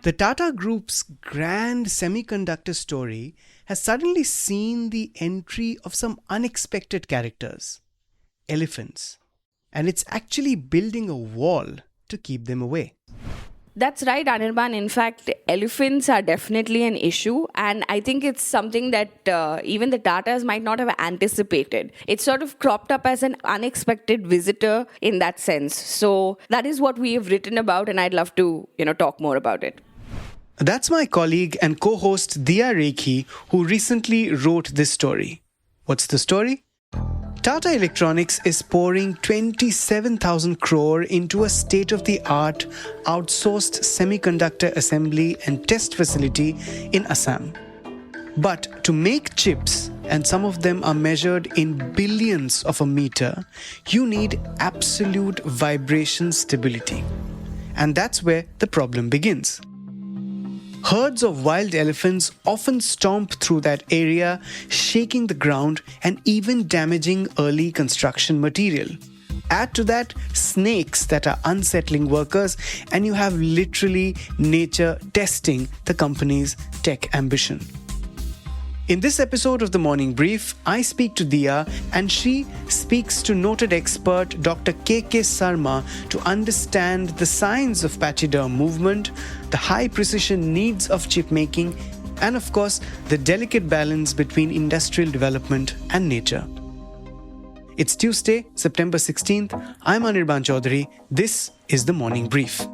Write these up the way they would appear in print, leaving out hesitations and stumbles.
The Tata Group's grand semiconductor story has suddenly seen the entry of some unexpected characters, elephants, and it's actually building a wall to keep them away. That's right, Anirban. In fact, elephants are definitely an issue, and I think it's something that even the Tatas might not have anticipated. It's sort of cropped up as an unexpected visitor in that sense. So that is what we have written about, and I'd love to, talk more about it. That's my colleague and co-host Diya Rekhi, who recently wrote this story. What's the story? Tata Electronics is pouring 27,000 crore into a state-of-the-art outsourced semiconductor assembly and test facility in Assam. But to make chips, and some of them are measured in billions of a meter, you need absolute vibration stability. And that's where the problem begins. Herds of wild elephants often stomp through that area, shaking the ground and even damaging early construction material. Add to that snakes that are unsettling workers, and you have literally nature testing the company's tech ambition. In this episode of The Morning Brief, I speak to Diya and she speaks to noted expert Dr. K.K. Sarma to understand the science of pachyderm movement, the high precision needs of chip making, and of course, the delicate balance between industrial development and nature. It's Tuesday, September 16th. I'm Anirban Chowdhury. This is The Morning Brief.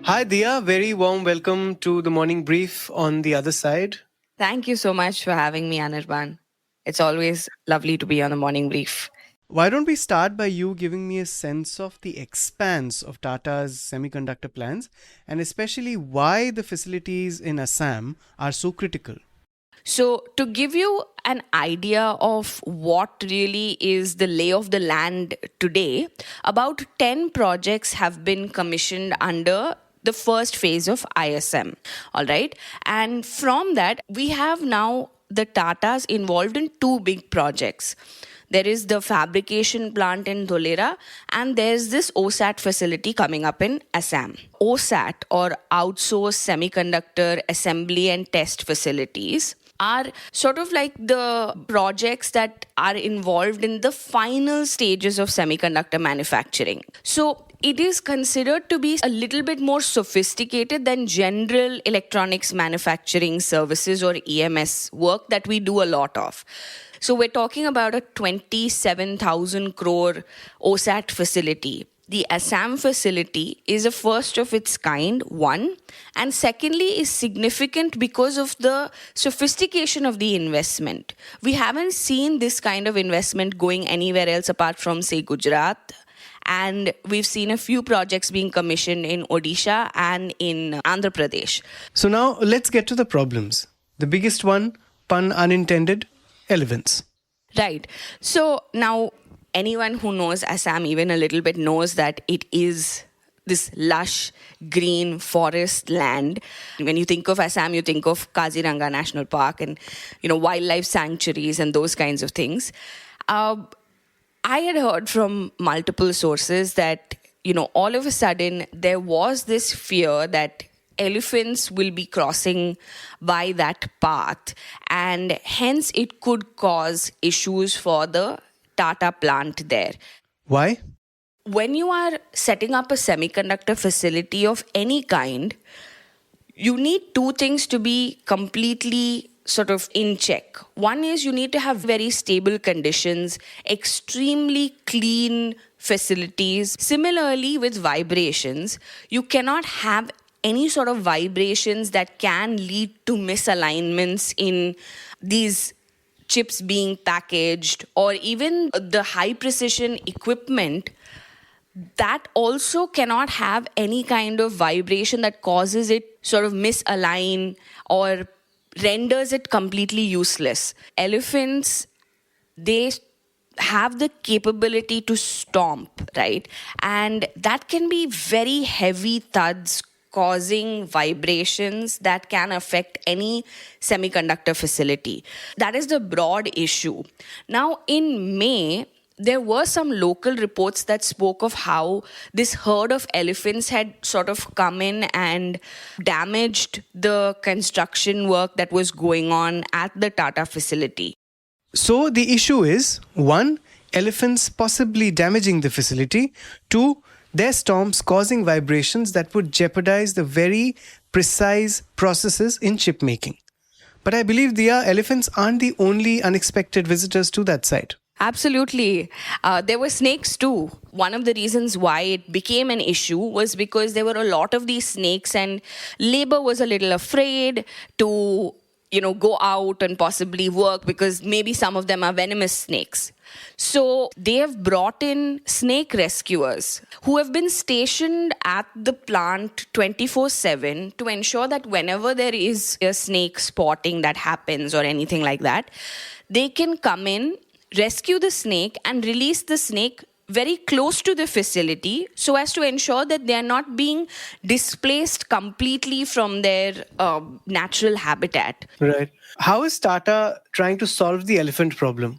Hi Diya, very warm welcome to the Morning Brief on the other side. Thank you so much for having me, Anirban. It's always lovely to be on the Morning Brief. Why don't we start by you giving me a sense of the expanse of Tata's semiconductor plans and especially why the facilities in Assam are so critical? So, to give you an idea of what really is the lay of the land today, about 10 projects have been commissioned under the first phase of ISM. All right. And from that, we have now the Tatas involved in two big projects. There is the fabrication plant in Dholera, and there's this OSAT facility coming up in Assam. OSAT, or Outsourced Semiconductor Assembly and Test Facilities, are sort of like the projects that are involved in the final stages of semiconductor manufacturing. So it is considered to be a little bit more sophisticated than general electronics manufacturing services or EMS work that we do a lot of. So we're talking about a 27,000 crore OSAT facility. The Assam facility is a first of its kind, one, and secondly is significant because of the sophistication of the investment. We haven't seen this kind of investment going anywhere else apart from, say, Gujarat. And we've seen a few projects being commissioned in Odisha and in Andhra Pradesh. So now let's get to the problems. The biggest one, pun unintended, elephants. Right. So now anyone who knows Assam even a little bit knows that it is this lush green forest land. When you think of Assam, you think of Kaziranga National Park and, wildlife sanctuaries and those kinds of things. I had heard from multiple sources that, all of a sudden there was this fear that elephants will be crossing by that path, and hence it could cause issues for the Tata plant there. Why? When you are setting up a semiconductor facility of any kind, you need two things to be completely sort of in check. One is you need to have very stable conditions, extremely clean facilities. Similarly, with vibrations, you cannot have any sort of vibrations that can lead to misalignments in these chips being packaged, or even the high precision equipment that also cannot have any kind of vibration that causes it sort of misalign or renders it completely useless. Elephants, they have the capability to stomp, right? And that can be very heavy thuds causing vibrations that can affect any semiconductor facility. That is the broad issue. Now, in May, there were some local reports that spoke of how this herd of elephants had sort of come in and damaged the construction work that was going on at the Tata facility. So the issue is, one, elephants possibly damaging the facility. Two, their stomps causing vibrations that would jeopardize the very precise processes in chip making. But I believe the elephants aren't the only unexpected visitors to that site. Absolutely. There were snakes too. One of the reasons why it became an issue was because there were a lot of these snakes and labor was a little afraid to, go out and possibly work because maybe some of them are venomous snakes. So they have brought in snake rescuers who have been stationed at the plant 24/7 to ensure that whenever there is a snake spotting that happens or anything like that, they can come in, rescue the snake and release the snake very close to the facility so as to ensure that they are not being displaced completely from their natural habitat. Right. How is Tata trying to solve the elephant problem?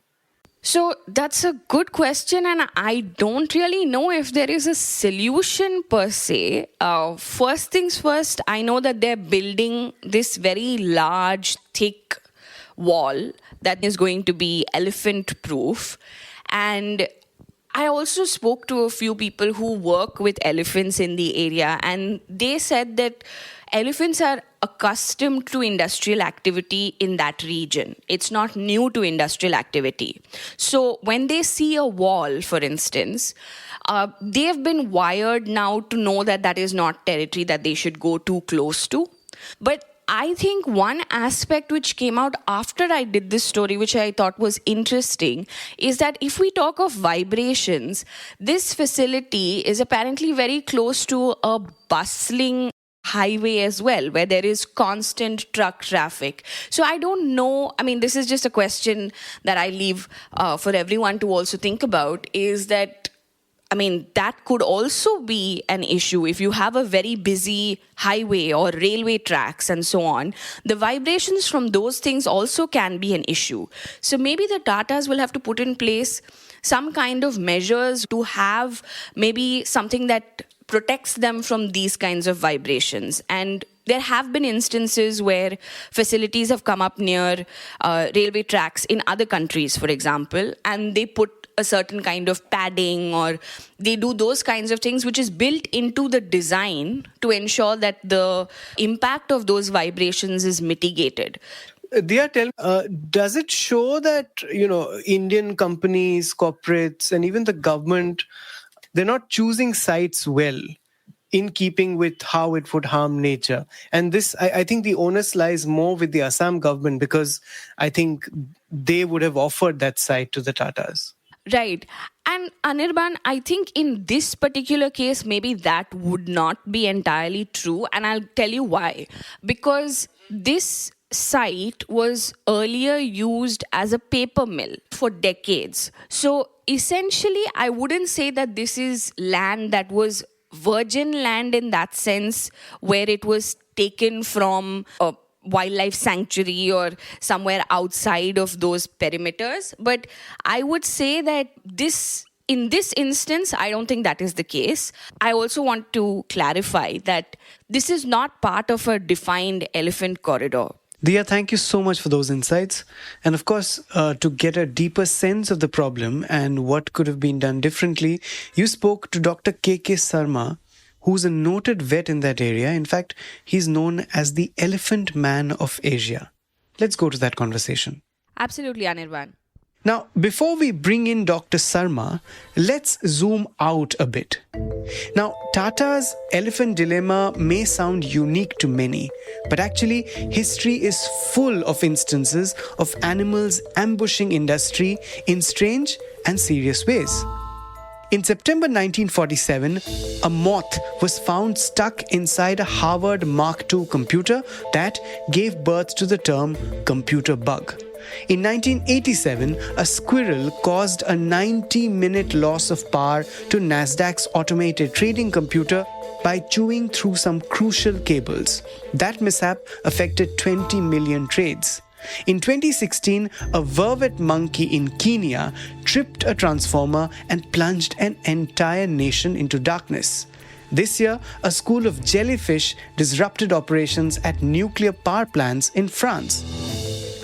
So that's a good question, and I don't really know if there is a solution per se. First things first, I know that they're building this very large, thick wall that is going to be elephant proof. And I also spoke to a few people who work with elephants in the area, and they said that elephants are accustomed to industrial activity in that region. It's not new to industrial activity. So when they see a wall, for instance, they have been wired now to know that that is not territory that they should go too close to. But I think one aspect which came out after I did this story, which I thought was interesting, is that if we talk of vibrations, this facility is apparently very close to a bustling highway as well, where there is constant truck traffic. So I don't know, this is just a question that I leave for everyone to also think about, is that that could also be an issue. If you have a very busy highway or railway tracks and so on, the vibrations from those things also can be an issue. So maybe the Tatas will have to put in place some kind of measures to have maybe something that protects them from these kinds of vibrations. And there have been instances where facilities have come up near railway tracks in other countries, for example, and they put a certain kind of padding or they do those kinds of things which is built into the design to ensure that the impact of those vibrations is mitigated. Diya, tell me, does it show that, Indian companies, corporates, and even the government, they're not choosing sites well in keeping with how it would harm nature? And this, I think the onus lies more with the Assam government because I think they would have offered that site to the Tatas. Right. And Anirban, I think in this particular case, maybe that would not be entirely true. And I'll tell you why. Because this site was earlier used as a paper mill for decades. So essentially, I wouldn't say that this is land that was virgin land in that sense, where it was taken from a wildlife sanctuary or somewhere outside of those perimeters. But I would say that in this instance, I don't think that is the case. I also want to clarify that this is not part of a defined elephant corridor. Diya, thank you so much for those insights. And of course, to get a deeper sense of the problem and what could have been done differently, you spoke to Dr. K.K. Sarma, who's a noted vet in that area. In fact, he's known as the Elephant Man of Asia. Let's go to that conversation. Absolutely, Anirban. Now, before we bring in Dr. Sarma, let's zoom out a bit. Now, Tata's elephant dilemma may sound unique to many, but actually, history is full of instances of animals ambushing industry in strange and serious ways. In September 1947, a moth was found stuck inside a Harvard Mark II computer that gave birth to the term computer bug. In 1987, a squirrel caused a 90-minute loss of power to Nasdaq's automated trading computer by chewing through some crucial cables. That mishap affected 20 million trades. In 2016, a vervet monkey in Kenya tripped a transformer and plunged an entire nation into darkness. This year, a school of jellyfish disrupted operations at nuclear power plants in France.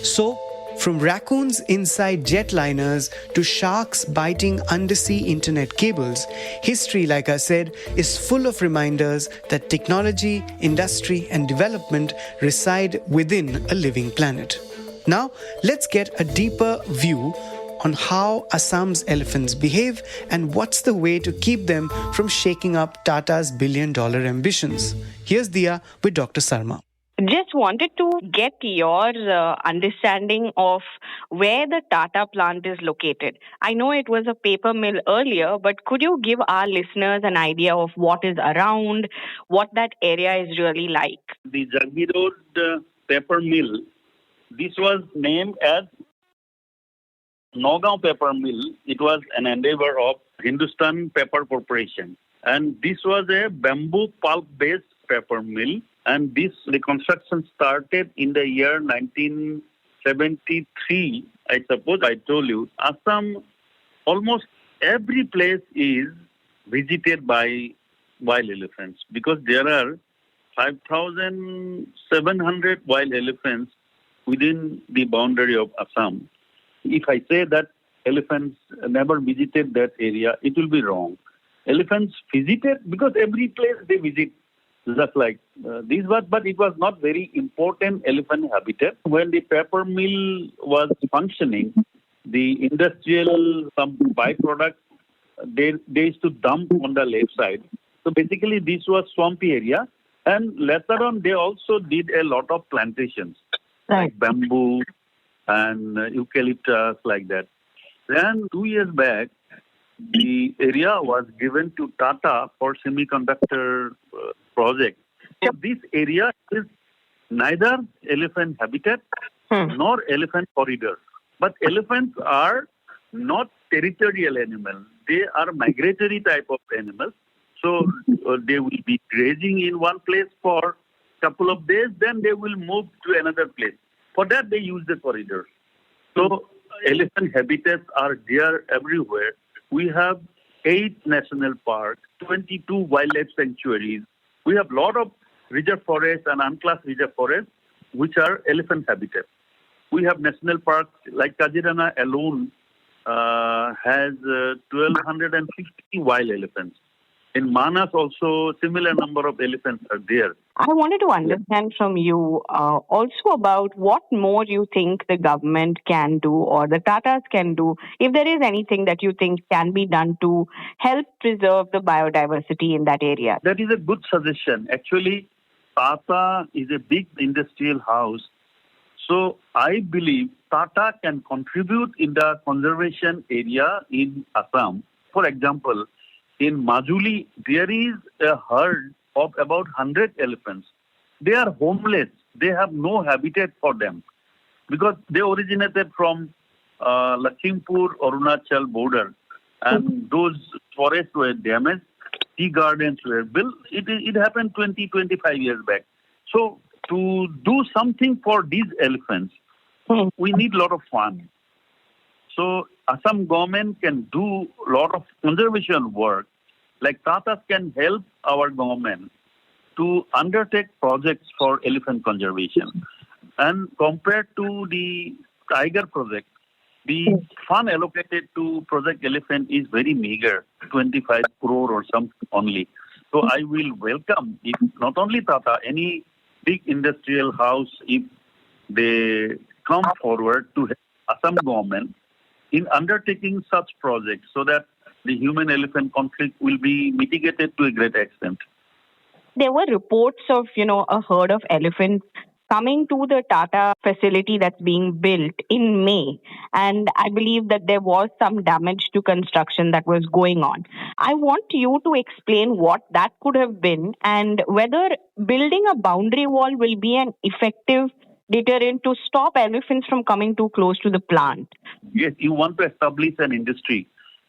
So, from raccoons inside jetliners to sharks biting undersea internet cables, history, like I said, is full of reminders that technology, industry, and development reside within a living planet. Now, let's get a deeper view on how Assam's elephants behave and what's the way to keep them from shaking up Tata's billion-dollar ambitions. Here's Dia with Dr. Sarma. Just wanted to get your understanding of where the Tata plant is located. I know it was a paper mill earlier, but could you give our listeners an idea of what is around, what that area is really like? The Jaggi Road paper mill, this was named as Nagaon Paper Mill. It was an endeavor of Hindustan Paper Corporation. And this was a bamboo pulp-based paper mill. And the construction started in the year 1973. I suppose I told you, Assam, almost every place is visited by wild elephants because there are 5,700 wild elephants within the boundary of Assam. If I say that elephants never visited that area, it will be wrong. Elephants visited because every place they visit, just like this was, but it was not very important elephant habitat. When the paper mill was functioning, the industrial some byproducts they used to dump on the left side. So basically, this was swampy area, and later on they also did a lot of plantations, like bamboo and eucalyptus, like that. Then 2 years back, the area was given to Tata for semiconductor project. So this area is neither elephant habitat nor elephant corridor. But elephants are not territorial animals. They are migratory type of animals. So they will be grazing in one place for a couple of days, then they will move to another place. For that, they use the corridors. So elephant habitats are there everywhere. We have 8 national parks, 22 wildlife sanctuaries. We have a lot of reserve forests and unclassed reserve forests, which are elephant habitats. We have national parks like Kaziranga alone has 1,250 wild elephants. In Manas also, similar number of elephants are there. I wanted to understand from you also about what more you think the government can do or the Tatas can do, if there is anything that you think can be done to help preserve the biodiversity in that area. That is a good suggestion. Actually, Tata is a big industrial house. So I believe Tata can contribute in the conservation area in Assam. For example, in Majuli, there is a herd of about 100 elephants. They are homeless. They have no habitat for them because they originated from Lakhimpur, Arunachal border. And those forests were damaged. Tea gardens were built. It happened 20, 25 years back. So to do something for these elephants, we need a lot of funds. So Assam government can do a lot of conservation work. Like Tatas can help our government to undertake projects for elephant conservation. And compared to the tiger project, the fund allocated to Project Elephant is very meager, 25 crore or something only. So I will welcome if not only Tata, any big industrial house, if they come forward to help Assam government in undertaking such projects so that the human-elephant conflict will be mitigated to a great extent. There were reports of, a herd of elephants coming to the Tata facility that's being built in May. And I believe that there was some damage to construction that was going on. I want you to explain what that could have been and whether building a boundary wall will be an effective deterrent to stop elephants from coming too close to the plant. Yes, you want to establish an industry.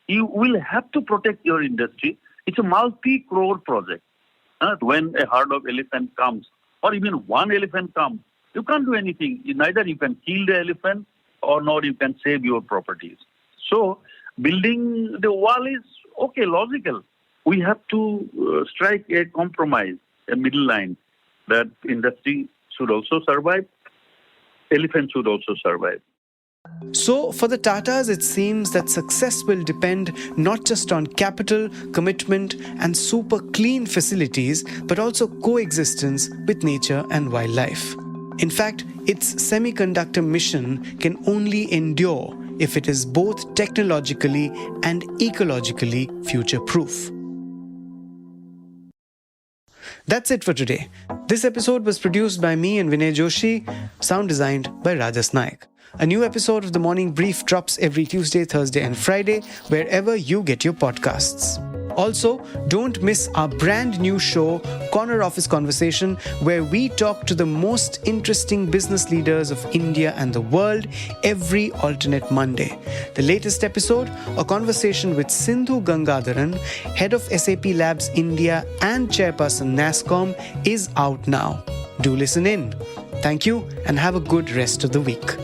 You will have to protect your industry. It's a multi-crore project. When a herd of elephant comes, or even one elephant comes, you can't do anything. Neither you can kill the elephant, or nor you can save your properties. So, building the wall is okay, logical. We have to strike a compromise, a middle line, that industry should also survive, elephants should also survive. So, for the Tatas, it seems that success will depend not just on capital, commitment, and super clean facilities, but also coexistence with nature and wildlife. In fact, its semiconductor mission can only endure if it is both technologically and ecologically future-proof. That's it for today. This episode was produced by me and Vinay Joshi, sound designed by Rajas Naik. A new episode of The Morning Brief drops every Tuesday, Thursday and Friday, wherever you get your podcasts. Also, don't miss our brand new show, Corner Office Conversation, where we talk to the most interesting business leaders of India and the world every alternate Monday. The latest episode, a conversation with Sindhu Gangadharan, head of SAP Labs India and chairperson NASSCOM, is out now. Do listen in. Thank you and have a good rest of the week.